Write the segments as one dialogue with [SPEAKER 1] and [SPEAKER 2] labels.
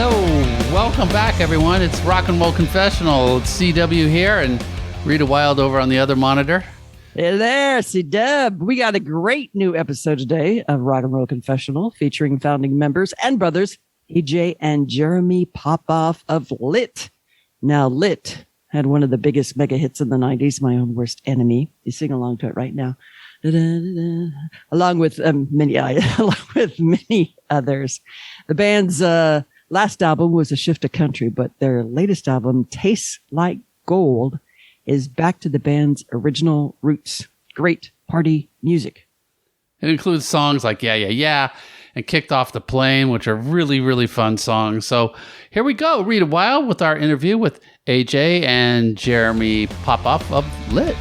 [SPEAKER 1] Hello, welcome back, everyone. It's Rock and Roll Confessional. It's CW here and Rita Wild over on the other monitor.
[SPEAKER 2] Hey there, C-Dub. We got a great new episode today of Rock and Roll Confessional featuring founding members and brothers Ajay and Jeremy Popoff of Lit. Now, Lit had one of the biggest mega hits in the 90s, My Own Worst Enemy. You sing along to it right now. Da-da-da-da. Along with many others. The band's last album was a shift to country, but their latest album, Tastes Like Gold, is back to the band's original roots. Great party music.
[SPEAKER 1] It includes songs like Yeah, Yeah, Yeah and Kicked Off the Plane, which are really, really fun songs. So here we go. Rita Wild with our interview with Ajay and Jeremy Popoff of Lit.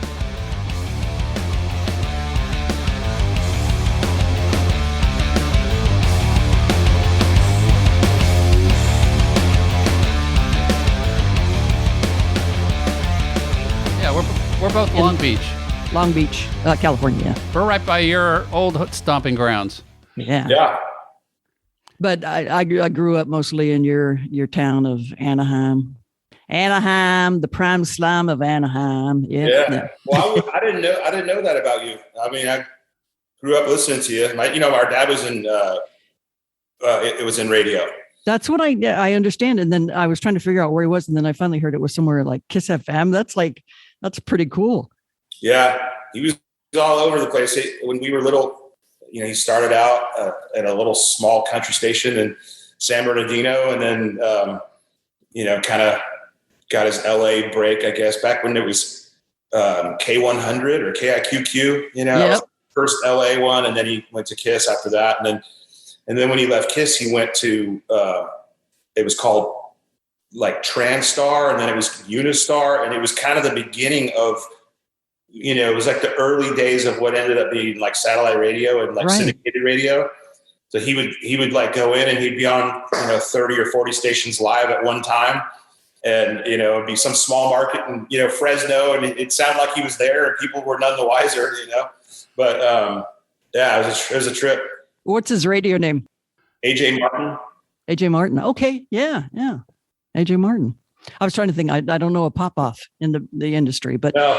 [SPEAKER 1] We're both Long Beach,
[SPEAKER 2] California.
[SPEAKER 1] We're right by your old stomping grounds.
[SPEAKER 2] Yeah. But I grew up mostly in your town of Anaheim. Anaheim, the prime slum of Anaheim.
[SPEAKER 3] Yeah. Well, I didn't know that about you. I mean, I grew up listening to you. Our dad was in. It was in radio.
[SPEAKER 2] That's what I understand. And then I was trying to figure out where he was, and then I finally heard it was somewhere like Kiss FM. That's pretty cool.
[SPEAKER 3] Yeah, he was all over the place. When we were little, he started out at a little small country station in San Bernardino, and then, kind of got his LA break, I guess, back when it was K100 or KIQQ,
[SPEAKER 2] Yep.
[SPEAKER 3] First LA one, and then he went to Kiss after that. And then when he left Kiss, he went to, it was called like Transtar, and then it was Unistar, and it was kind of the beginning of, it was like the early days of what ended up being like satellite radio and like syndicated radio. So he would like go in and he'd be on 30 or 40 stations live at one time, and it'd be some small market in Fresno, and it sounded like he was there and people were none the wiser, But it was a trip.
[SPEAKER 2] What's his radio name?
[SPEAKER 3] AJ Martin.
[SPEAKER 2] AJ Martin. Okay, yeah. AJ Martin. I was trying to think. I don't know a Popoff in the industry, but
[SPEAKER 3] no.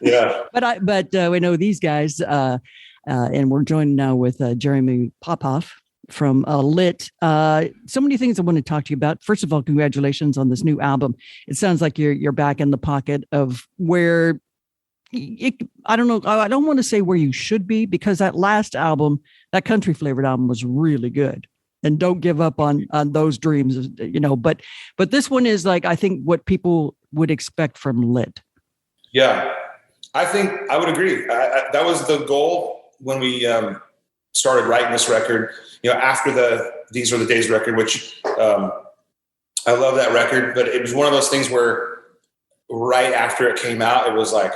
[SPEAKER 3] Yeah.
[SPEAKER 2] But we know these guys, and we're joined now with Jeremy Popoff from Lit. So many things I want to talk to you about. First of all, congratulations on this new album. It sounds like you're back in the pocket of where. I don't know. I don't want to say where you should be, because that last album, that country flavored album, was really good. And don't give up on those dreams, But this one is like, I think, what people would expect from Lit.
[SPEAKER 3] Yeah, I think I would agree. That was the goal when we started writing this record. After the These Were the Days record, which I love that record, but it was one of those things where right after it came out, it was like,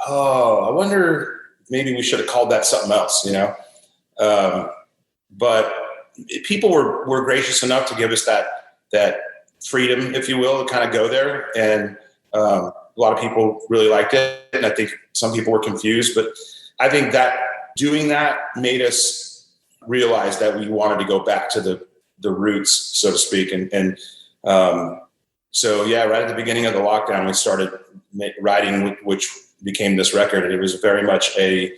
[SPEAKER 3] oh, I wonder, maybe we should have called that something else, but people were gracious enough to give us that freedom, if you will, to kind of go there. And a lot of people really liked it. And I think some people were confused, but I think that doing that made us realize that we wanted to go back to the roots, so to speak. And so, yeah, right at the beginning of the lockdown, we started writing, which became this record. And it was very much a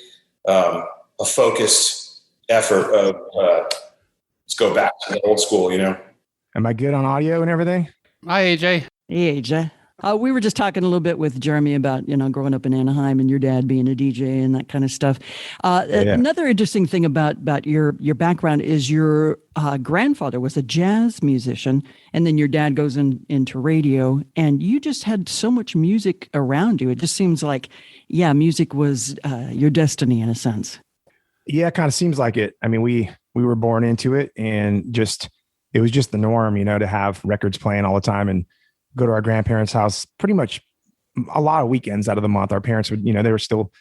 [SPEAKER 3] focused effort of, let's go back to the old school,
[SPEAKER 4] Am I good on audio and everything?
[SPEAKER 1] Hi, AJ.
[SPEAKER 2] Hey, AJ. We were just talking a little bit with Jeremy about, growing up in Anaheim and your dad being a DJ and that kind of stuff. Another interesting thing about your background is your grandfather was a jazz musician, and then your dad goes into radio, and you just had so much music around you. It just seems like, music was your destiny in a sense.
[SPEAKER 4] Yeah, it kind of seems like it. I mean, we were born into it, and it was just the norm, to have records playing all the time and go to our grandparents' house pretty much a lot of weekends out of the month. Our parents would, they were still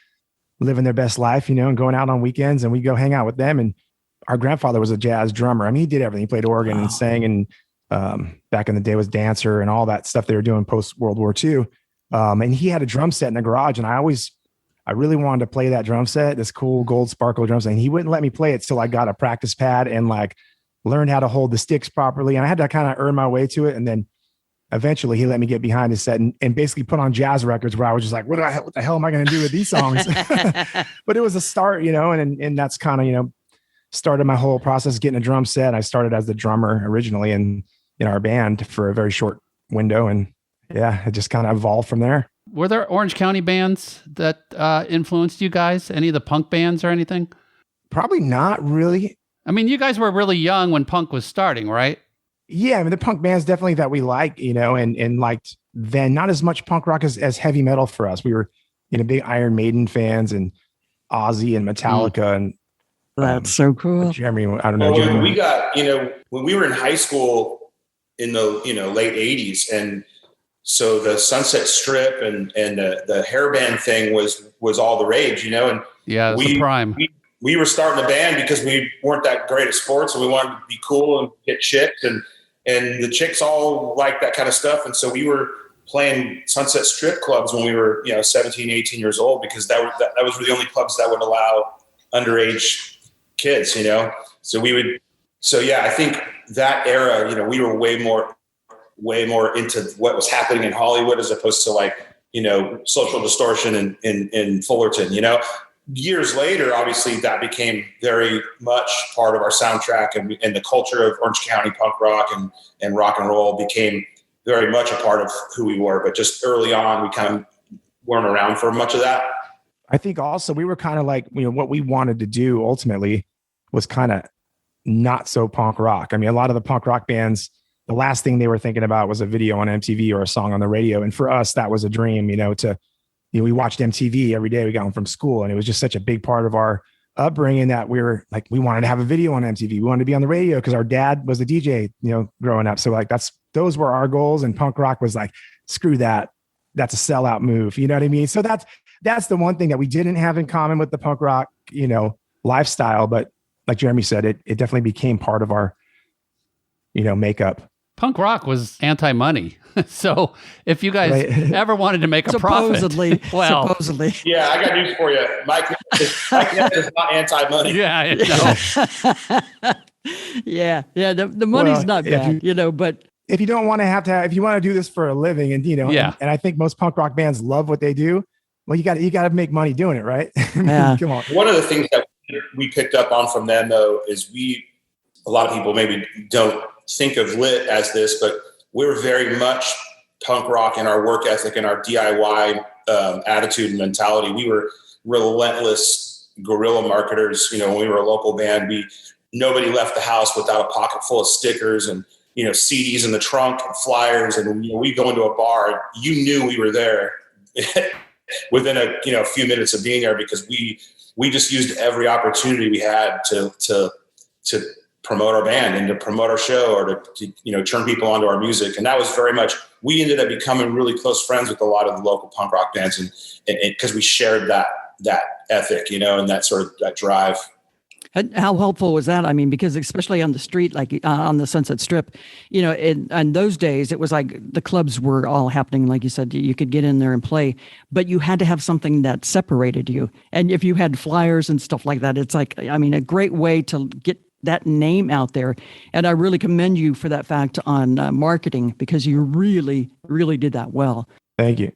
[SPEAKER 4] living their best life, and going out on weekends, and we'd go hang out with them. And our grandfather was a jazz drummer. I mean, he did everything. He played organ and sang, and back in the day was dancer and all that stuff they were doing post World War II. And he had a drum set in the garage, and I really wanted to play that drum set, this cool gold sparkle drum set. And he wouldn't let me play it till I got a practice pad and like learned how to hold the sticks properly. And I had to kind of earn my way to it. And then eventually he let me get behind his set and basically put on jazz records where I was just like, what the hell am I going to do with these songs? But it was a start, and that's kind of, started my whole process getting a drum set. I started as the drummer originally in our band for a very short window. And yeah, it just kind of evolved from there.
[SPEAKER 1] Were there Orange County bands that influenced you guys? Any of the punk bands or anything?
[SPEAKER 4] Probably not really.
[SPEAKER 1] I mean, you guys were really young when punk was starting, right?
[SPEAKER 4] Yeah, I mean, the punk bands definitely that we like, and liked then. Not as much punk rock as heavy metal for us. We were, big Iron Maiden fans and Ozzy and Metallica. And
[SPEAKER 2] that's so cool.
[SPEAKER 4] Jeremy, I don't know.
[SPEAKER 3] Well,
[SPEAKER 4] Jeremy.
[SPEAKER 3] we got, when we were in high school in the, late 80s. And so the Sunset Strip and the hairband thing was all the rage, and
[SPEAKER 1] yeah, it's the prime.
[SPEAKER 3] We were starting a band because we weren't that great at sports and we wanted to be cool and hit chicks and the chicks all liked that kind of stuff. And so we were playing Sunset Strip clubs when we were, 17, 18 years old, because that was the only clubs that would allow underage kids, So yeah, I think that era, we were way more into what was happening in Hollywood as opposed to Social Distortion in Fullerton, Years later, obviously, that became very much part of our soundtrack, and the culture of Orange County punk rock and rock and roll became very much a part of who we were. But just early on, we kind of weren't around for much of that.
[SPEAKER 4] I think also we were kind of like, what we wanted to do ultimately was kind of not so punk rock. I mean, a lot of the punk rock bands, the last thing they were thinking about was a video on MTV or a song on the radio. And for us, that was a dream, we watched MTV every day we got home from school. And it was just such a big part of our upbringing that we were like, we wanted to have a video on MTV. We wanted to be on the radio because our dad was a DJ, growing up. So like, those were our goals. And punk rock was like, screw that. That's a sellout move. You know what I mean? So that's the one thing that we didn't have in common with the punk rock, lifestyle. But like Jeremy said, it definitely became part of our, makeup.
[SPEAKER 1] Punk rock was anti-money. So if you guys ever wanted to make a
[SPEAKER 2] supposedly,
[SPEAKER 1] profit,
[SPEAKER 3] yeah, I got news for you. Mike is not anti-money.
[SPEAKER 1] Yeah,
[SPEAKER 2] yeah. The money's not bad, but
[SPEAKER 4] if you don't want to if you want to do this for a living and, and I think most punk rock bands love what they do. Well, you got to make money doing it, right?
[SPEAKER 2] Yeah.
[SPEAKER 4] Come on.
[SPEAKER 3] One of the things that we picked up on from them though, is a lot of people maybe don't think of Lit as this, but we're very much punk rock in our work ethic and our DIY attitude and mentality. We were relentless guerrilla marketers. When we were a local band, nobody left the house without a pocket full of stickers and, CDs in the trunk and flyers. And, we go into a bar, you knew we were there within a few minutes of being there, because we just used every opportunity we had to promote our band and to promote our show or to turn people onto our music. And that was very much, we ended up becoming really close friends with a lot of the local punk rock bands and because we shared that ethic, and that sort of that drive.
[SPEAKER 2] How helpful was that? I mean, because especially on the street, like on the Sunset Strip, in those days, it was like the clubs were all happening. Like you said, you could get in there and play, but you had to have something that separated you. And if you had flyers and stuff like that, it's like, a great way to get that name out there. And I really commend you for that fact on marketing, because you really, really did that well.
[SPEAKER 4] Thank you.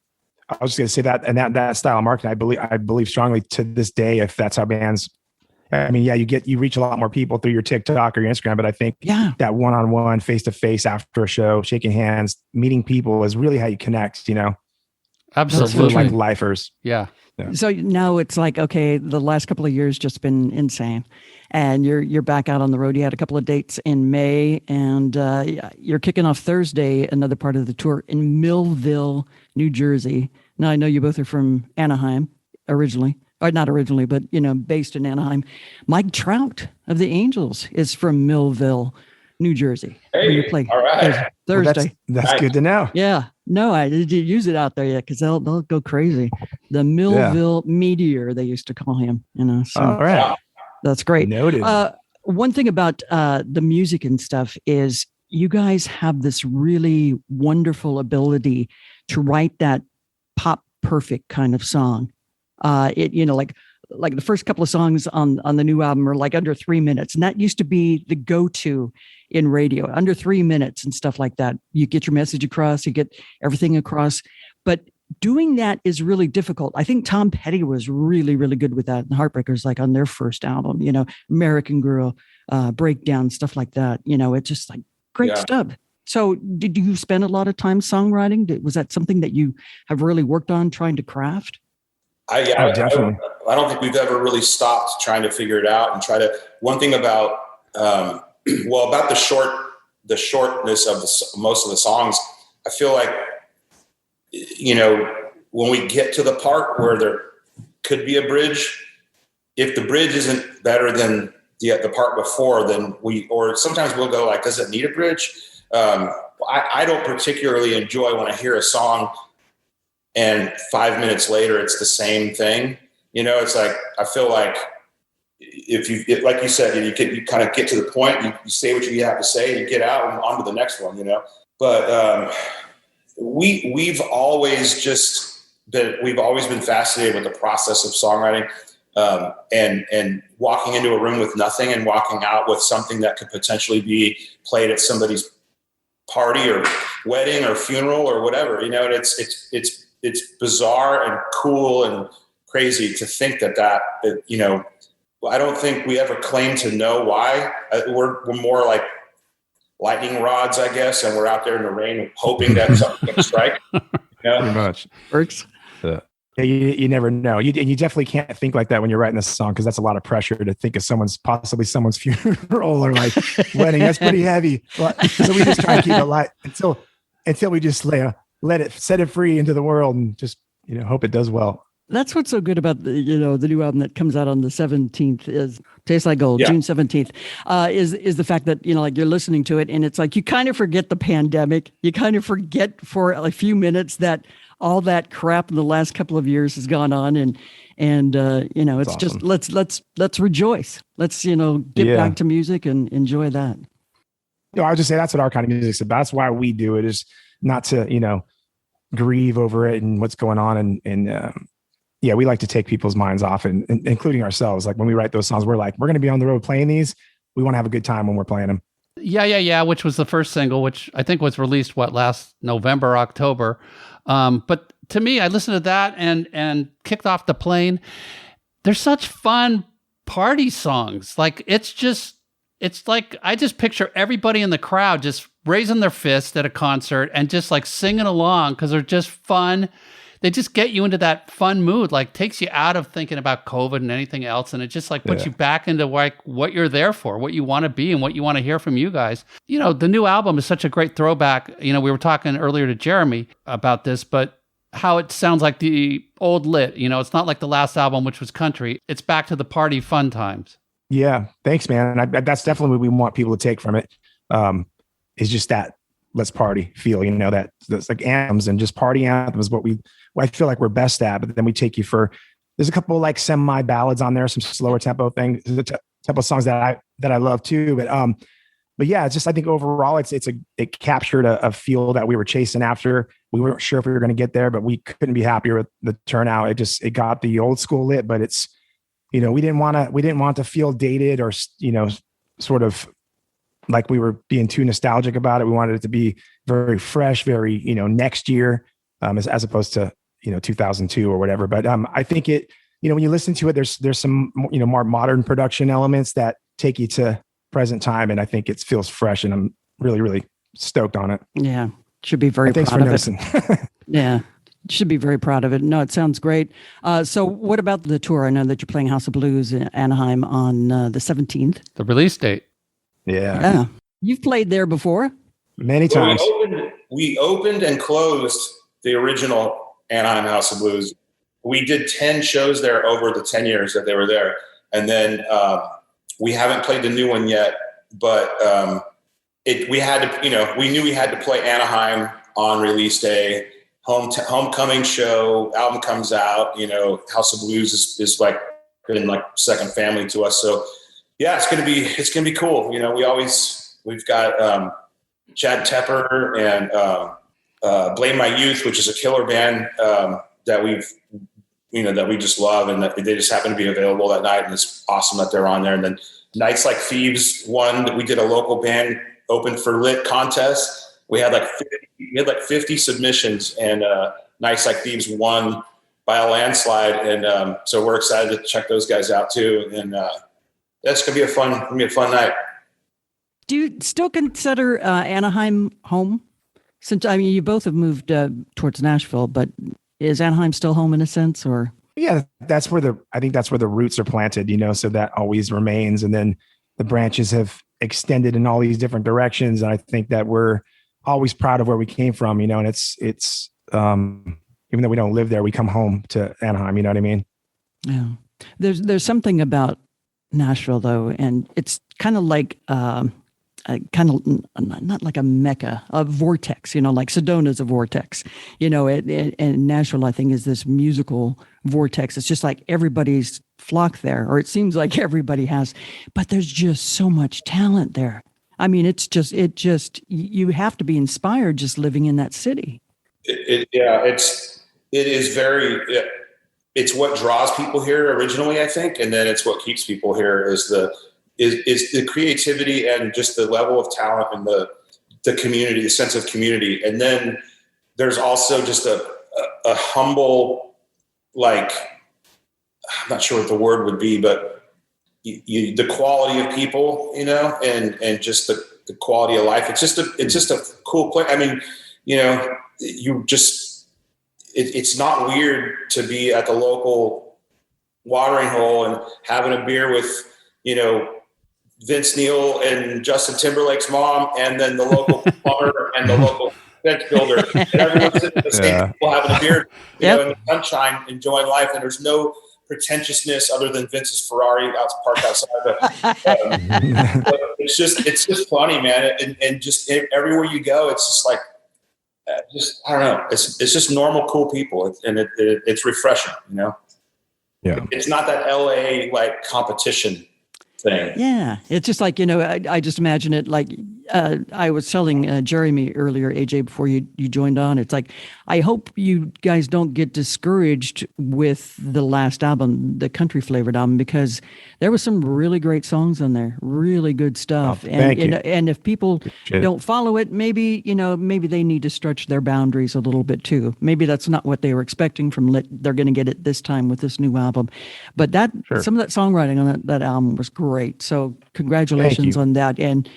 [SPEAKER 4] I was just going to say that, and that style of marketing, I believe strongly to this day, if that's how bands, you reach a lot more people through your TikTok or your Instagram, but I think that one-on-one, face-to-face after a show, shaking hands, meeting people is really how you connect,
[SPEAKER 1] Absolutely.
[SPEAKER 4] Like lifers.
[SPEAKER 1] Yeah.
[SPEAKER 2] So now it's like, okay, the last couple of years just been insane, and you're back out on the road. You had a couple of dates in May, and you're kicking off Thursday, another part of the tour in Millville, New Jersey. Now I know you both are from Anaheim originally, or not originally, but based in Anaheim. Mike Trout of the Angels is from Millville, New Jersey.
[SPEAKER 3] Hey,
[SPEAKER 2] where you play
[SPEAKER 3] all right.
[SPEAKER 2] Thursday.
[SPEAKER 4] Well, that's good to know.
[SPEAKER 2] Yeah. No, I didn't use it out there yet, because they'll go crazy. The Millville Meteor, they used to call him. So
[SPEAKER 4] all right.
[SPEAKER 2] That's great.
[SPEAKER 4] Noted.
[SPEAKER 2] One thing about the music and stuff is you guys have this really wonderful ability to write that pop perfect kind of song. Like like the first couple of songs on the new album are like under 3 minutes. And that used to be the go-to in radio, under 3 minutes and stuff like that. You get your message across, you get everything across. But doing that is really difficult. I think Tom Petty was really, really good with that. And Heartbreakers, like on their first album, American Girl, Breakdown, stuff like that. It's just like great stuff. So did you spend a lot of time songwriting? Was that something that you have really worked on trying to craft?
[SPEAKER 4] Definitely.
[SPEAKER 3] I don't think we've ever really stopped trying to figure it out and one thing about, about the shortness of most of the songs, I feel like, when we get to the part where there could be a bridge, if the bridge isn't better than the part before, then sometimes we'll go like, does it need a bridge? I don't particularly enjoy when I hear a song and 5 minutes later it's the same thing. It's like, I feel like if like you said, you kind of get to the point, you say what you have to say, you get out and on to the next one, But we've always been fascinated with the process of songwriting, and walking into a room with nothing and walking out with something that could potentially be played at somebody's party or wedding or funeral or whatever, and it's bizarre and cool and crazy to think that I don't think we ever claim to know why. We're more like lightning rods, I guess, and we're out there in the rain hoping that something can strike.
[SPEAKER 4] Pretty much
[SPEAKER 2] works.
[SPEAKER 4] Yeah, you never know. You definitely can't think like that when you're writing a song, because that's a lot of pressure to think of someone's funeral or like wedding. That's pretty heavy. So we just try and keep it light until we just set it free into the world and just hope it does well.
[SPEAKER 2] That's what's so good about the new album that comes out on the 17th is Tastes Like Gold, June 17th, is the fact that, like you're listening to it and it's like, you kind of forget the pandemic. You kind of forget for a few minutes that all that crap in the last couple of years has gone on. And it's awesome. Just, let's rejoice. Let's, get back to music and enjoy that.
[SPEAKER 4] I would just say that's what our kind of music is about. That's why we do it, is not to, grieve over it and what's going on. Yeah, we like to take people's minds off, and including ourselves. Like when we write those songs, we're like, we're going to be on the road playing these. We want to have a good time when we're playing them.
[SPEAKER 1] Yeah, which was the first single, which I think was released, last November, October. But to me, I listened to that and Kicked Off the Plane. They're such fun party songs. Like, it's like, I just picture everybody in the crowd just raising their fist at a concert and just like singing along because they're just fun. They just get you into that fun mood, like takes you out of thinking about COVID and anything else. And it just like puts you back into like what you're there for, what you want to be and what you want to hear from you guys. The new album is such a great throwback. We were talking earlier to Jeremy about this, but how it sounds like the old Lit, it's not like the last album, which was country. It's back to the party fun times.
[SPEAKER 4] Yeah. Thanks, man. And that's definitely what we want people to take from it. Is just that let's party feel, that's like anthems and just party anthems, I feel like we're best at. But then we take you there's a couple like semi ballads on there, some slower tempo things, tempo songs that I love too. But yeah, it's just, I think overall it captured a feel that we were chasing after. We weren't sure if we were going to get there, but we couldn't be happier with the turnout. It got the old school Lit, but it's, we didn't want to feel dated or, sort of like we were being too nostalgic about it. We wanted it to be very fresh, very, next year, as opposed to, 2002 or whatever. But I think it, when you listen to it, there's some, more modern production elements that take you to present time. And I think it feels fresh, and I'm really, really stoked on it.
[SPEAKER 2] Yeah. Should be very proud of it. Yeah. Should be very proud of it. No, it sounds great. So what about the tour? I know that you're playing House of Blues in Anaheim on the 17th.
[SPEAKER 1] The release date.
[SPEAKER 2] Yeah. You've played there before?
[SPEAKER 4] Many times.
[SPEAKER 3] We opened and closed the original Anaheim House of Blues. We did 10 shows there over the 10 years that they were there. And then we haven't played the new one yet, but we had to, we knew we had to play Anaheim on release day. Homecoming show, album comes out, House of Blues is like been like second family to us. So yeah, it's gonna be cool. We've got Chad Tepper and Blame My Youth, which is a killer band that we've that we just love, and that they just happen to be available that night. And it's awesome that they're on there. And then Nights Like Thieves won. We did a local band open for lit contest. We had like 50 submissions, and Nights Like Thieves won by a landslide. And so we're excited to check those guys out too. And that's gonna be a fun night.
[SPEAKER 2] Do you still consider Anaheim home? Since you both have moved towards Nashville, but is Anaheim still home in a sense, or?
[SPEAKER 4] Yeah, I think that's where the roots are planted, so that always remains. And then the branches have extended in all these different directions. And I think that we're always proud of where we came from, and it's even though we don't live there, we come home to Anaheim, you know what I mean?
[SPEAKER 2] Yeah. There's something about Nashville though, and it's kind of like not like a mecca, a vortex, like Sedona's a vortex, and Nashville, I think, is this musical vortex. It's just like everybody's flocked there, or it seems like everybody has, but there's just so much talent there. I mean, it just, you have to be inspired just living in that city.
[SPEAKER 3] It's what draws people here originally, I think. And then it's what keeps people here is the creativity and just the level of talent and the community, the sense of community. And then there's also just a humble, like, I'm not sure what the word would be, but the quality of people, and just the quality of life. It's just a cool place. I mean, it's not weird to be at the local watering hole and having a beer with, Vince Neil and Justin Timberlake's mom, and then the local plumber and the local fence builder. And everyone's sitting at the same table having a beer, in the sunshine, enjoying life. And there's no pretentiousness other than Vince's Ferrari parked outside. But it's just funny, man. And just everywhere you go, it's just like, I don't know. It's just normal, cool people, and it's refreshing, Yeah. It's not that LA like competition thing.
[SPEAKER 2] Yeah, it's just like I just imagine it like I was telling Jeremy earlier, AJ, before you joined on. It's like I hope you guys don't get discouraged with the last album, the country flavored album, because there was some really great songs on there, really good stuff. And if people don't follow it, maybe they need to stretch their boundaries a little bit too. Maybe that's not what they were expecting from Lit. They're going to get it this time with this new album, but some of that songwriting on that album was great. So congratulations on that, and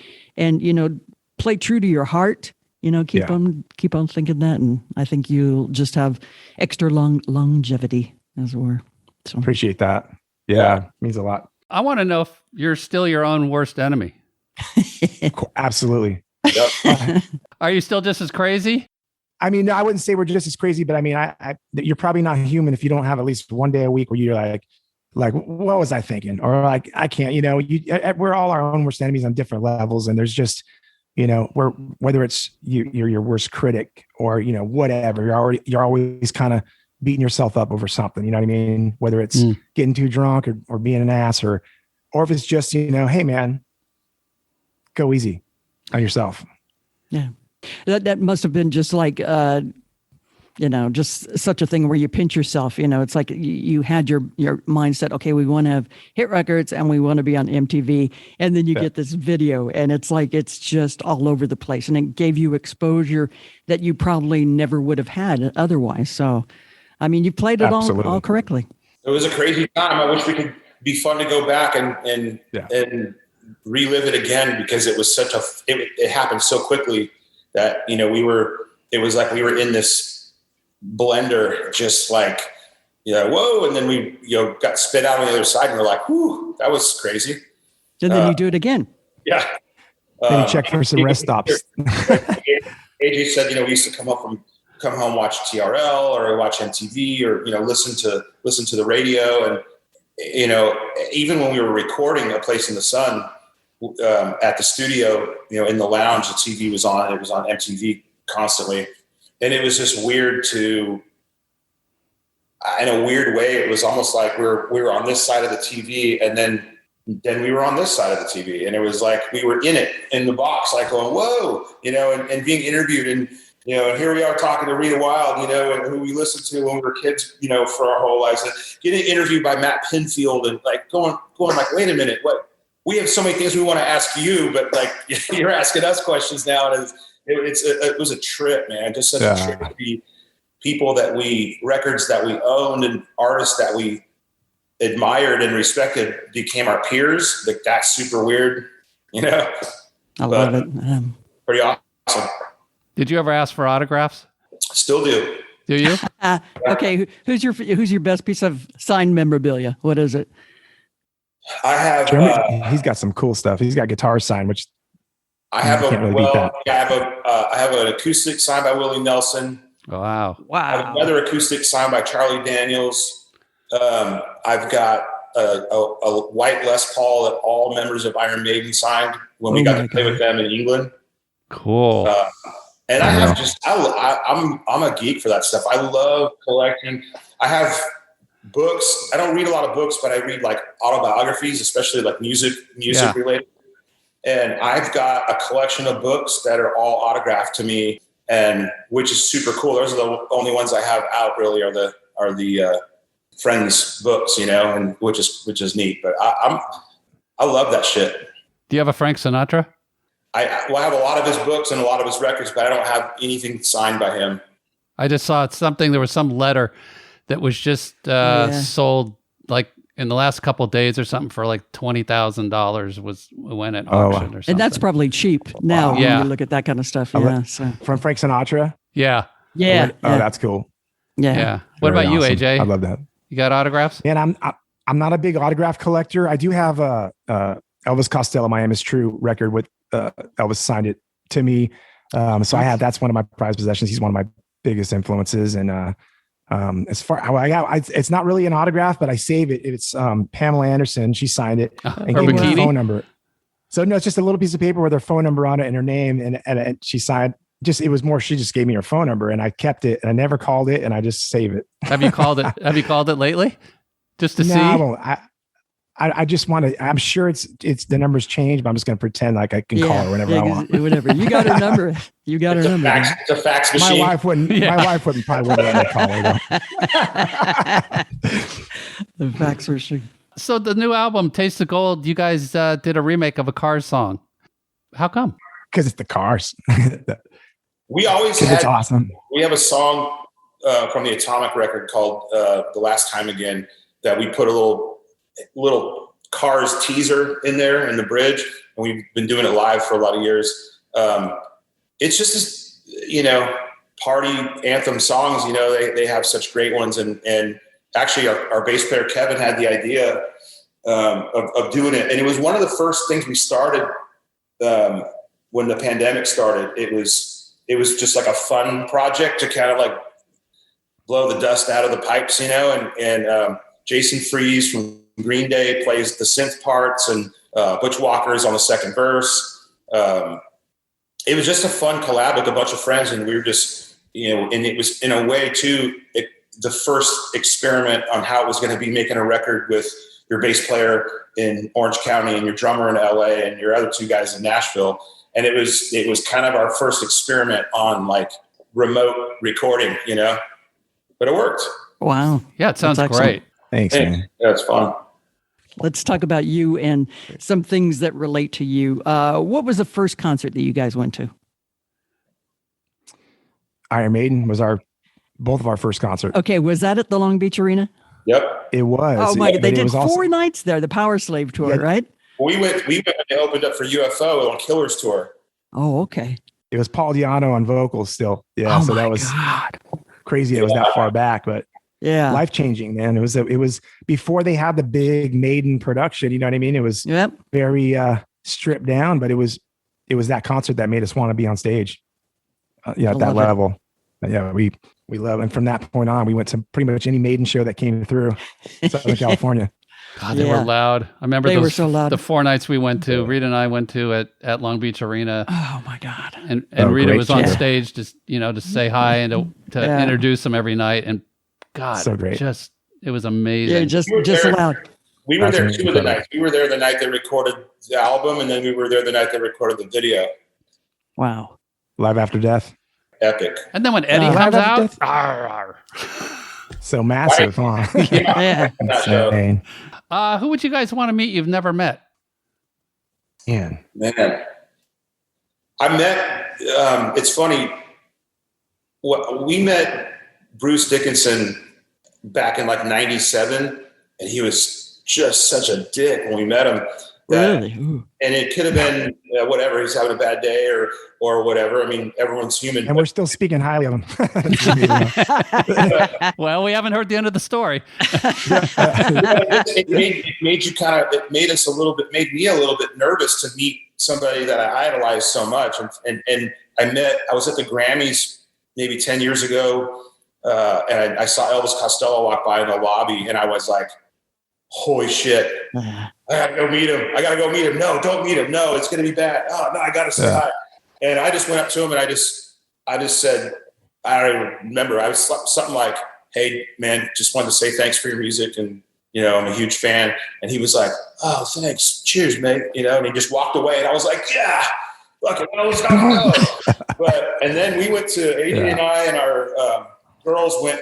[SPEAKER 2] play true to your heart. Keep on thinking that, and I think you'll just have extra longevity, as it were. So
[SPEAKER 4] appreciate that. Yeah, means a lot.
[SPEAKER 1] I want to know if you're still your own worst enemy.
[SPEAKER 4] Absolutely.
[SPEAKER 3] Yep.
[SPEAKER 1] Are you still just as crazy?
[SPEAKER 4] I mean, I wouldn't say we're just as crazy, but I mean, you're probably not human if you don't have at least one day a week where you're like, what was I thinking? Or like, I can't, we're all our own worst enemies on different levels. And there's just, whether it's you're your worst critic or, whatever, you're always kind of beating yourself up over something, you know what I mean? Whether it's getting too drunk or being an ass or if it's just, hey man, go easy on yourself.
[SPEAKER 2] Yeah. That must have been just like, just such a thing where you pinch yourself, it's like you had your mindset. Okay, we want to have hit records and we want to be on MTV. And then you get this video and it's like, it's just all over the place. And it gave you exposure that you probably never would have had otherwise. So, I mean, you played it all correctly.
[SPEAKER 3] It was a crazy time. I wish we could be fun to go back and relive it again, because it was it happened so quickly that, it was like we were in this blender, just like, whoa. And then we, got spit out on the other side and we're like, whew, that was crazy.
[SPEAKER 2] And then you do it again.
[SPEAKER 3] Yeah.
[SPEAKER 4] Then you check for some rest stops.
[SPEAKER 3] AJ said, we used to come home, watch TRL or watch MTV or, listen to the radio. And, even when we were recording A Place in the Sun at the studio, in the lounge, the TV was on, it was on MTV constantly. And it was just weird in a weird way, it was almost like we were on this side of the TV and then we were on this side of the TV. And it was like we were in the box, like going, whoa, and being interviewed. And You know, and here we are talking to Rita Wilde, you know, and who we listened to when we were kids, you know, for our whole lives. And getting interviewed by Matt Pinfield and like going like, wait a minute, what? We have so many things we want to ask you, but like you're asking us questions now, and it was a trip, man. Just such a trip to be people records that we owned and artists that we admired and respected became our peers. Like that's super weird, you know.
[SPEAKER 2] I love it.
[SPEAKER 3] Pretty awesome.
[SPEAKER 1] Did you ever ask for autographs?
[SPEAKER 3] Still do.
[SPEAKER 1] Do you?
[SPEAKER 2] Okay, who's your best piece of signed memorabilia? What is it?
[SPEAKER 3] I have.
[SPEAKER 4] He's got some cool stuff. He's got guitars signed, which
[SPEAKER 3] I have I have an acoustic signed by Willie Nelson.
[SPEAKER 1] Wow!
[SPEAKER 3] I have another acoustic signed by Charlie Daniels. I've got a white Les Paul that all members of Iron Maiden signed when we got to play with them in England.
[SPEAKER 1] Cool.
[SPEAKER 3] And I have I'm a geek for that stuff. I love collecting. I have books. I don't read a lot of books, but I read like autobiographies, especially like music related. And I've got a collection of books that are all autographed to me, and which is super cool. Those are the only ones I have out really are the friends' books, you know, and which is neat. But I love that shit.
[SPEAKER 1] Do you have a Frank Sinatra?
[SPEAKER 3] I have a lot of his books and a lot of his records, but I don't have anything signed by him.
[SPEAKER 1] I just saw something. There was some letter that was just sold like in the last couple of days or something for like $20,000 went at auction or something.
[SPEAKER 2] And that's probably cheap now when you look at that kind of stuff. Yeah.
[SPEAKER 4] From Frank Sinatra.
[SPEAKER 1] Yeah.
[SPEAKER 2] Yeah.
[SPEAKER 4] Oh, that's cool.
[SPEAKER 2] Yeah.
[SPEAKER 1] What about you,
[SPEAKER 4] awesome.
[SPEAKER 1] AJ?
[SPEAKER 4] I love that.
[SPEAKER 1] You got autographs?
[SPEAKER 4] And I'm not a big autograph collector. I do have a Elvis Costello, My Aim Is True record with Elvis signed it to me. So that's one of my prized possessions. He's one of my biggest influences. And as far it's not really an autograph, but I save it. It's Pamela Anderson. She signed it and gave me her phone number. So no, it's just a little piece of paper with her phone number on it and her name. And she signed. It was more. She just gave me her phone number, and I kept it. And I never called it, and I just save it.
[SPEAKER 1] Have you called it? Have you called it lately? Just to see?
[SPEAKER 4] I won't. I just want to. I'm sure it's the numbers change, but I'm just going to pretend like I can call her whenever I want.
[SPEAKER 2] Whatever. You got her number. You got her number.
[SPEAKER 3] It's a fax machine.
[SPEAKER 4] My wife wouldn't. My wife probably wouldn't let me call her.
[SPEAKER 2] The fax machine.
[SPEAKER 1] So the new album, Taste of Gold, you guys did a remake of a Cars song. How come?
[SPEAKER 4] Because it's the Cars.
[SPEAKER 3] We always
[SPEAKER 4] it's awesome.
[SPEAKER 3] We have a song from the Atomic record called "The Last Time Again" that we put a little Cars teaser in there in the bridge, and we've been doing it live for a lot of years. It's just this, you know, party anthem songs. You know, they have such great ones, and actually our bass player Kevin had the idea of doing it, and it was one of the first things we started when the pandemic started. It was just like a fun project to kind of like blow the dust out of the pipes, you know, and Jason Freeze from Green Day plays the synth parts, and Butch Walker's on the second verse. It was just a fun collab with a bunch of friends, and we were just, you know, and it was in a way too, the first experiment on how it was going to be making a record with your bass player in Orange County and your drummer in LA and your other two guys in Nashville. And it was kind of our first experiment on like remote recording, you know, but it worked.
[SPEAKER 2] Wow.
[SPEAKER 1] Yeah, it sounds great.
[SPEAKER 4] Thanks, man.
[SPEAKER 3] Yeah, it's fun.
[SPEAKER 2] Let's talk about you and some things that relate to you. What was the first concert that you guys went to?
[SPEAKER 4] Iron Maiden was both of our first concert.
[SPEAKER 2] Okay. Was that at the Long Beach Arena?
[SPEAKER 3] Yep.
[SPEAKER 4] It was.
[SPEAKER 2] Oh my God. They did 4
[SPEAKER 4] also
[SPEAKER 2] nights there, the Power Slave tour, right?
[SPEAKER 3] We went and they opened up for UFO on Killer's tour.
[SPEAKER 2] Oh, okay.
[SPEAKER 4] It was Paul Di'Anno on vocals still. Yeah.
[SPEAKER 2] Oh
[SPEAKER 4] so that was crazy. It was that far back, but
[SPEAKER 2] yeah,
[SPEAKER 4] life-changing, man. It was before they had the big Maiden production. You know what I mean? It was very stripped down, but it was that concert that made us want to be on stage. At that level. Yeah, we love, and from that point on, we went to pretty much any Maiden show that came through Southern California.
[SPEAKER 1] God, they were loud. I remember
[SPEAKER 2] they were so loud.
[SPEAKER 1] The 4 nights we went to, Rita and I went to at Long Beach Arena.
[SPEAKER 2] Oh my God!
[SPEAKER 1] And Rita was on stage to say hi and to introduce them every night. And God,
[SPEAKER 4] so great.
[SPEAKER 1] It was amazing.
[SPEAKER 2] Yeah, just loud.
[SPEAKER 3] We were there 2 of the nights. We were there the night they recorded the album, and then we were there the night they recorded the video.
[SPEAKER 2] Wow!
[SPEAKER 4] Live After Death.
[SPEAKER 3] epic.
[SPEAKER 1] And then when Eddie comes out,
[SPEAKER 4] so massive, huh?
[SPEAKER 2] Yeah.
[SPEAKER 4] Insane.
[SPEAKER 1] Who would you guys want to meet you've never met?
[SPEAKER 3] Man, I met. It's funny. We met Bruce Dickinson back in like '97, and he was just such a dick when we met him.
[SPEAKER 2] Really? Ooh.
[SPEAKER 3] And it could have been whatever. He's having a bad day or whatever. I mean, everyone's human.
[SPEAKER 4] And we're still speaking highly of him.
[SPEAKER 1] Well, we haven't heard the end of the story.
[SPEAKER 3] It made me a little bit nervous to meet somebody that I idolized so much. And I was at the Grammys maybe 10 years ago. And I saw Elvis Costello walk by in the lobby, and I was like, holy shit. I gotta go meet him. No, don't meet him. No, it's going to be bad. Oh no, I got to say hi. And I just went up to him and I just said, I don't even remember. I was something like, hey man, just wanted to say thanks for your music. And, I'm a huge fan. And he was like, oh, thanks. Cheers, mate. And he just walked away, and I was like, yeah, fucking let's go. And then we went to Adrian and I and our girls went,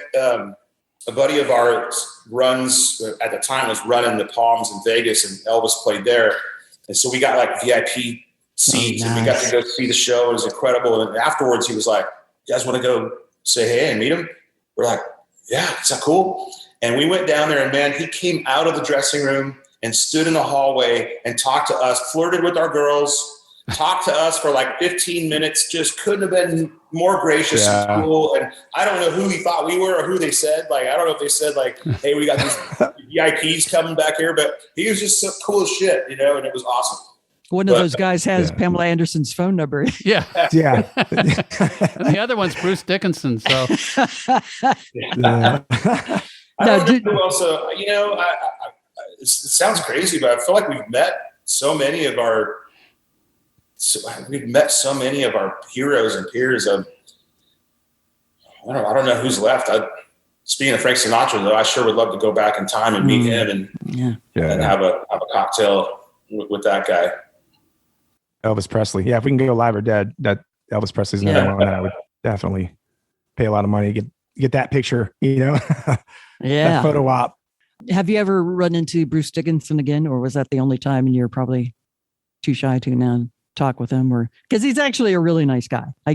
[SPEAKER 3] a buddy of ours runs at the time was running the Palms in Vegas, and Elvis played there. And so we got like VIP seats, and we got to go see the show. It was incredible. And afterwards he was like, you guys want to go say hey and meet him? We're like, yeah, is that cool? And we went down there, and man, he came out of the dressing room and stood in the hallway and talked to us, flirted with our girls, talked to us for like 15 minutes, just couldn't have been more gracious and cool. And I don't know who he thought we were or who they said. Like, I don't know if they said like, hey, we got these VIPs coming back here, but he was just so cool as shit, and it was awesome.
[SPEAKER 2] One of those guys has Pamela Anderson's phone number.
[SPEAKER 1] Yeah.
[SPEAKER 4] Yeah.
[SPEAKER 1] And the other one's Bruce Dickinson. So
[SPEAKER 3] I don't know who else, it sounds crazy, but I feel like we've met so many of our heroes and peers. I don't know who's left. Speaking of Frank Sinatra, though, I sure would love to go back in time and meet him and have a cocktail with that guy.
[SPEAKER 4] Elvis Presley. Yeah, if we can go live or dead, that Elvis Presley's another one that I would definitely pay a lot of money to get that picture. That photo op.
[SPEAKER 2] Have you ever run into Bruce Dickinson again, or was that the only time, and you're probably too shy to now talk with him? Or because he's actually a really nice guy. I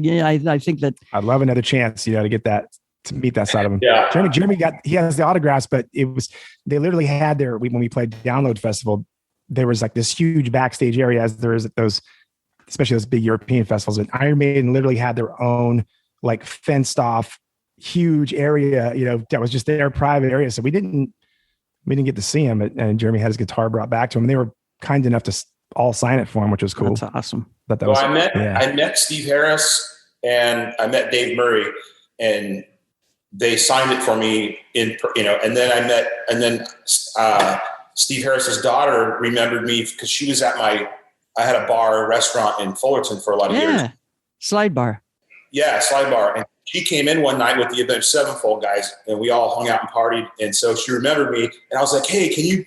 [SPEAKER 2] think that
[SPEAKER 4] I'd love another chance, to get that, to meet that side of him.
[SPEAKER 3] Yeah.
[SPEAKER 4] Jeremy he has the autographs, but they literally had when we played Download Festival, there was like this huge backstage area, as there is at those, especially those big European festivals. And Iron Maiden literally had their own like fenced off huge area, that was just their private area. So we didn't get to see him, and Jeremy had his guitar brought back to him. And they were kind enough to all sign it for him, which was cool.
[SPEAKER 2] That's awesome.
[SPEAKER 3] I met Steve Harris and I met Dave Murray, and they signed it for me and then Steve Harris's daughter remembered me because she was at I had a restaurant in Fullerton for a lot of years.
[SPEAKER 2] Slide bar.
[SPEAKER 3] Yeah, Slide Bar. And she came in one night with the Avenged Sevenfold guys, and we all hung out and partied. And so she remembered me, and I was like, hey, can you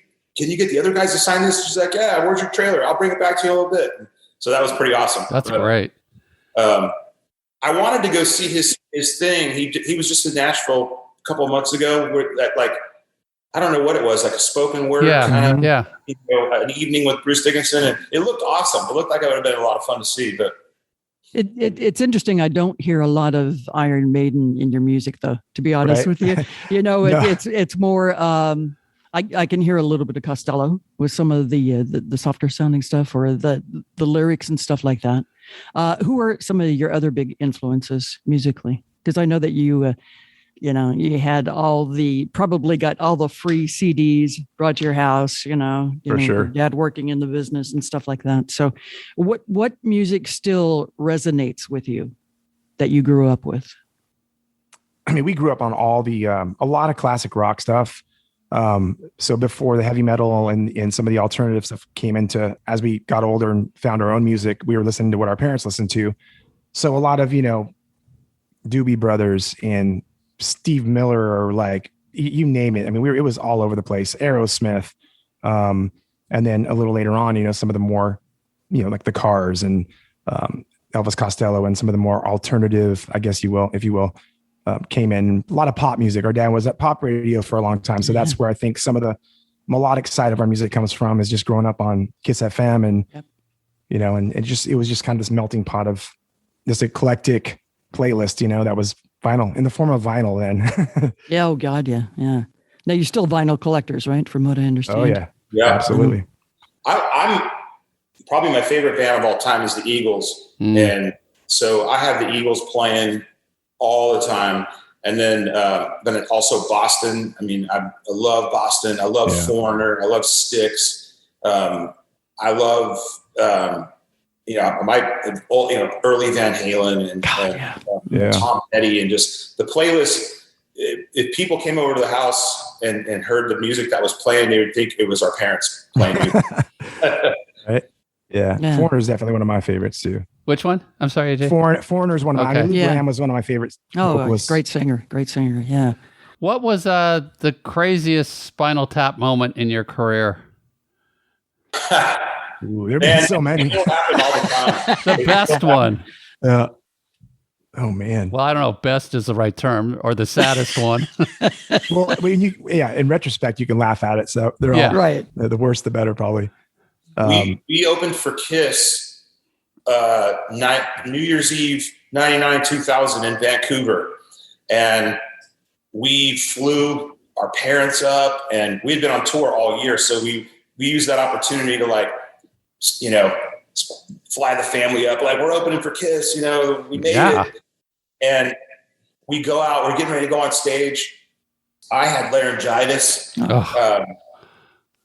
[SPEAKER 3] get the other guys to sign this? She's like, yeah, where's your trailer? I'll bring it back to you in a little bit. So that was pretty awesome.
[SPEAKER 1] That's great.
[SPEAKER 3] I wanted to go see his thing. He was just in Nashville a couple of months ago. I don't know what it was, like a spoken word kind of, an evening with Bruce Dickinson, and it looked awesome. It looked like it would have been a lot of fun to see. But
[SPEAKER 2] it's interesting. I don't hear a lot of Iron Maiden in your music, though. To be honest with you, it's more. I can hear a little bit of Costello with some of the softer sounding stuff, or the lyrics and stuff like that. Who are some of your other big influences musically? Because I know that you had probably got all the free CDs brought to your house,
[SPEAKER 4] For sure.
[SPEAKER 2] Your dad working in the business and stuff like that. So what music still resonates with you that you grew up with?
[SPEAKER 4] I mean, we grew up on all a lot of classic rock stuff. So before the heavy metal and some of the alternative stuff came into, as we got older and found our own music, we were listening to what our parents listened to. So a lot of, Doobie Brothers and Steve Miller, or like, you name it. I mean, it was all over the place. Aerosmith. And then a little later on, some of the more, like the Cars and Elvis Costello and some of the more alternative, I guess if you will, came in. A lot of pop music. Our dad was at pop radio for a long time. So that's where I think some of the melodic side of our music comes from, is just growing up on Kiss FM. And, and it was just kind of this melting pot of this eclectic playlist, that was vinyl, in the form of vinyl then.
[SPEAKER 2] Yeah. Oh God. Yeah. Yeah. Now you're still vinyl collectors, right? From what I understand.
[SPEAKER 4] Oh yeah.
[SPEAKER 3] Yeah.
[SPEAKER 4] Absolutely.
[SPEAKER 3] I'm probably my favorite band of all time is the Eagles. And so I have the Eagles playing all the time. And then also Boston. I mean, I love Boston. I love Foreigner. I love Styx. I love, early Van Halen and Tom Petty, and just the playlist. If people came over to the house and heard the music that was playing, they would think it was our parents playing music.
[SPEAKER 4] Right? Yeah. Foreigner is definitely one of my favorites too.
[SPEAKER 1] Which one? I'm sorry, AJ.
[SPEAKER 4] Foreigner is one of mine. Graham was one of my favorites.
[SPEAKER 2] Oh, great singer. Great singer. Yeah.
[SPEAKER 1] What was the craziest Spinal Tap moment in your career?
[SPEAKER 4] Ooh, there've been so many.
[SPEAKER 3] It happen all the time.
[SPEAKER 1] The best one.
[SPEAKER 4] Oh man.
[SPEAKER 1] Well, I don't know if best is the right term, or the saddest one.
[SPEAKER 4] Well, in retrospect, you can laugh at it. So they're all
[SPEAKER 2] right.
[SPEAKER 4] The worse, the better, probably.
[SPEAKER 3] We opened for Kiss New Year's Eve, 99, 2000 in Vancouver. And we flew our parents up, and we'd been on tour all year. So we used that opportunity to fly the family up. Like, we're opening for Kiss, we made it. And we go out, we're getting ready to go on stage. I had laryngitis.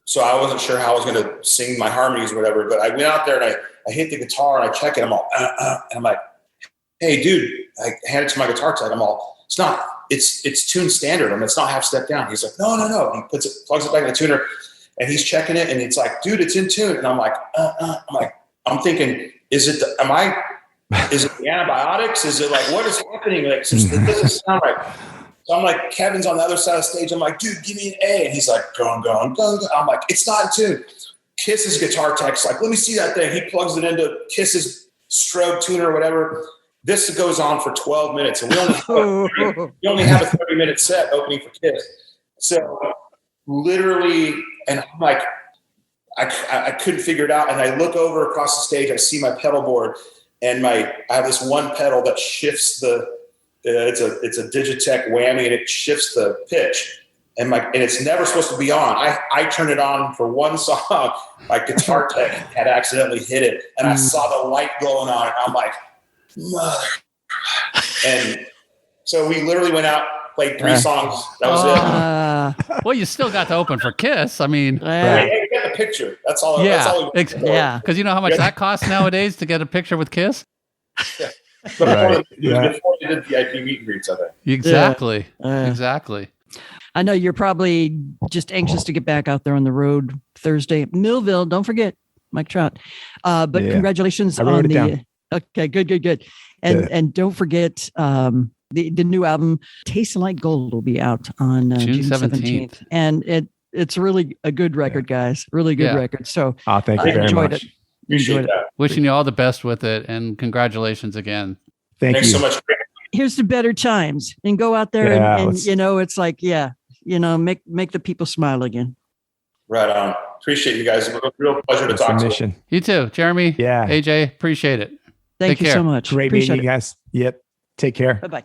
[SPEAKER 3] So I wasn't sure how I was going to sing my harmonies or whatever, but I went out there and I hit the guitar and I check it. I'm all, and I'm like, hey dude, I hand it to my guitar tech. I'm all, it's tuned standard. It's not half step down. He's like, no. He plugs it back in the tuner, and he's checking it, and it's like, dude, it's in tune. And I'm like, I'm thinking, is it the antibiotics? Is it like, what is happening? Like, it doesn't sound right. So I'm like, Kevin's on the other side of the stage. I'm like, dude, give me an A. And he's like, go. I'm like, it's not in tune. Kiss's guitar tech's like, let me see that thing. He plugs it into Kiss's strobe tuner or whatever. This goes on for 12 minutes. And we only have a 30-minute set opening for Kiss. So literally, and I'm like, I couldn't figure it out. And I look over across the stage. I see my pedal board, and I have this one pedal that shifts it's a Digitech whammy, and it shifts the pitch. And it's never supposed to be on. I turned it on for one song. My guitar tech had accidentally hit it, and I saw the light glowing on it. I'm like, mother. And so we literally went out, played 3 songs. That was it.
[SPEAKER 1] Well, you still got to open for Kiss. I mean,
[SPEAKER 3] hey, get the picture. That's all.
[SPEAKER 1] Yeah,
[SPEAKER 3] that's all
[SPEAKER 1] because you know how much that costs nowadays to get a picture with Kiss.
[SPEAKER 3] Yeah. Before they did the IP meet and greets, I think.
[SPEAKER 1] Exactly. Exactly.
[SPEAKER 2] I know you're probably just anxious to get back out there on the road Thursday. Millville, don't forget, Mike Trout. But congratulations on the.
[SPEAKER 4] Down.
[SPEAKER 2] Okay, good. And don't forget the new album, Taste Like Gold, will be out on June 17th. And it's really a good record, guys. Really good record. So
[SPEAKER 4] thank you very much.
[SPEAKER 3] Appreciate that.
[SPEAKER 1] Wishing you all the best with it, and congratulations again.
[SPEAKER 3] Thanks so much.
[SPEAKER 2] Here's the better times, and go out there and it's like, make the people smile again.
[SPEAKER 3] Right on. Appreciate you guys. A real pleasure to talk to you.
[SPEAKER 1] You too, Jeremy.
[SPEAKER 4] Yeah.
[SPEAKER 1] AJ, appreciate it.
[SPEAKER 2] Thank you so much.
[SPEAKER 4] Great meeting you guys. Yep. Take care.
[SPEAKER 2] Bye-bye.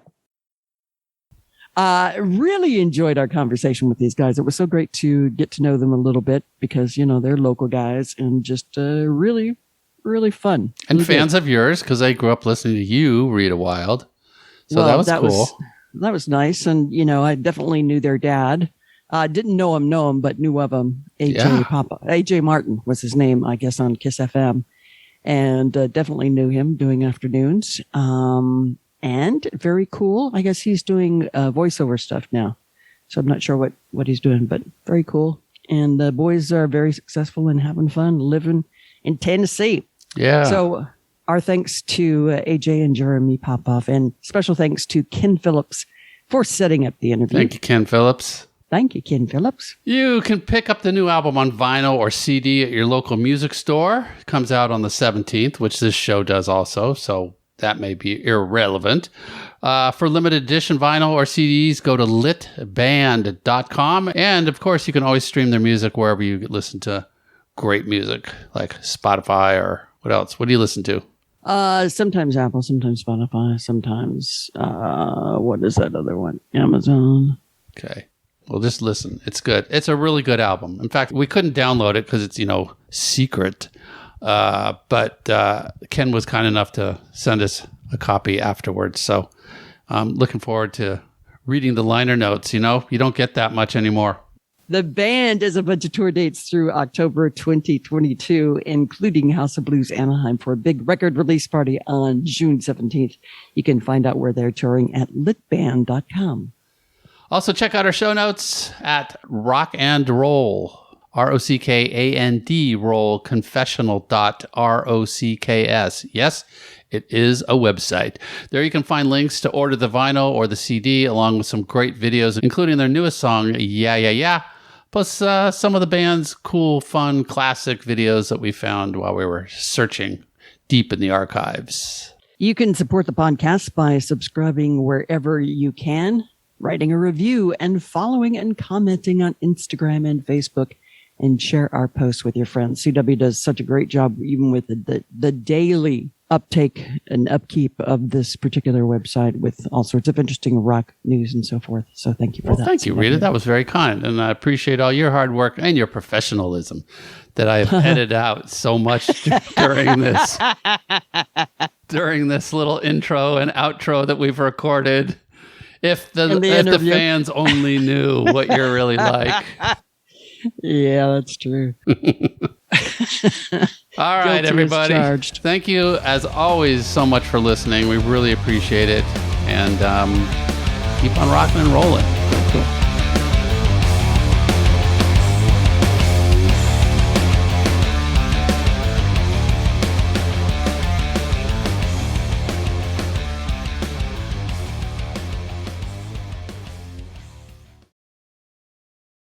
[SPEAKER 2] Really enjoyed our conversation with these guys. It was so great to get to know them a little bit because, they're local guys, and just really, really fun.
[SPEAKER 1] And
[SPEAKER 2] really
[SPEAKER 1] fans of yours, because I grew up listening to you, Rita Wild. So that was cool.
[SPEAKER 2] That was nice. And, I definitely knew their dad. Didn't know him, but knew of him. AJ Martin was his name, I guess, on Kiss FM. And definitely knew him doing afternoons. And very cool. I guess he's doing voiceover stuff now. So I'm not sure what he's doing, but very cool. And the boys are very successful and having fun living in Tennessee.
[SPEAKER 1] Yeah.
[SPEAKER 2] So our thanks to AJ and Jeremy Popoff, and special thanks to Ken Phillips for setting up the interview.
[SPEAKER 1] Thank you, Ken Phillips.
[SPEAKER 2] Thank you, Ken Phillips.
[SPEAKER 1] You can pick up the new album on vinyl or CD at your local music store. It comes out on the 17th, which this show does also, so that may be irrelevant. For limited edition vinyl or CDs, go to litband.com. And, of course, you can always stream their music wherever you listen to great music, like Spotify or what else? What do you listen to?
[SPEAKER 2] Sometimes Apple, sometimes Spotify, sometimes, what is that other one? Amazon.
[SPEAKER 1] Okay. Well, just listen. It's good. It's a really good album. In fact, we couldn't download it because it's, secret. But Ken was kind enough to send us a copy afterwards. So I'm looking forward to reading the liner notes. You don't get that much anymore.
[SPEAKER 2] The band has a bunch of tour dates through October 2022, including House of Blues Anaheim for a big record release party on June 17th. You can find out where they're touring at litband.com. Also, check out our show notes at Rock and Roll, ROCKAND, roll, confessional.rocks. Yes, it is a website. There you can find links to order the vinyl or the CD, along with some great videos, including their newest song, Yeah, Yeah, Yeah, plus some of the band's cool, fun, classic videos that we found while we were searching deep in the archives. You can support the podcast by subscribing wherever you can, writing a review, and following and commenting on Instagram and Facebook, and share our posts with your friends. CW does such a great job, even with the daily uptake and upkeep of this particular website with all sorts of interesting rock news and so forth. So thank you for that. Thank you, Rita. That was very kind. And I appreciate all your hard work and your professionalism that I have edited out so much during this little intro and outro that we've recorded. If the fans only knew what you're really like. Yeah, that's true. All right, everybody. Thank you, as always, so much for listening. We really appreciate it. And keep on rocking and rolling. Cool.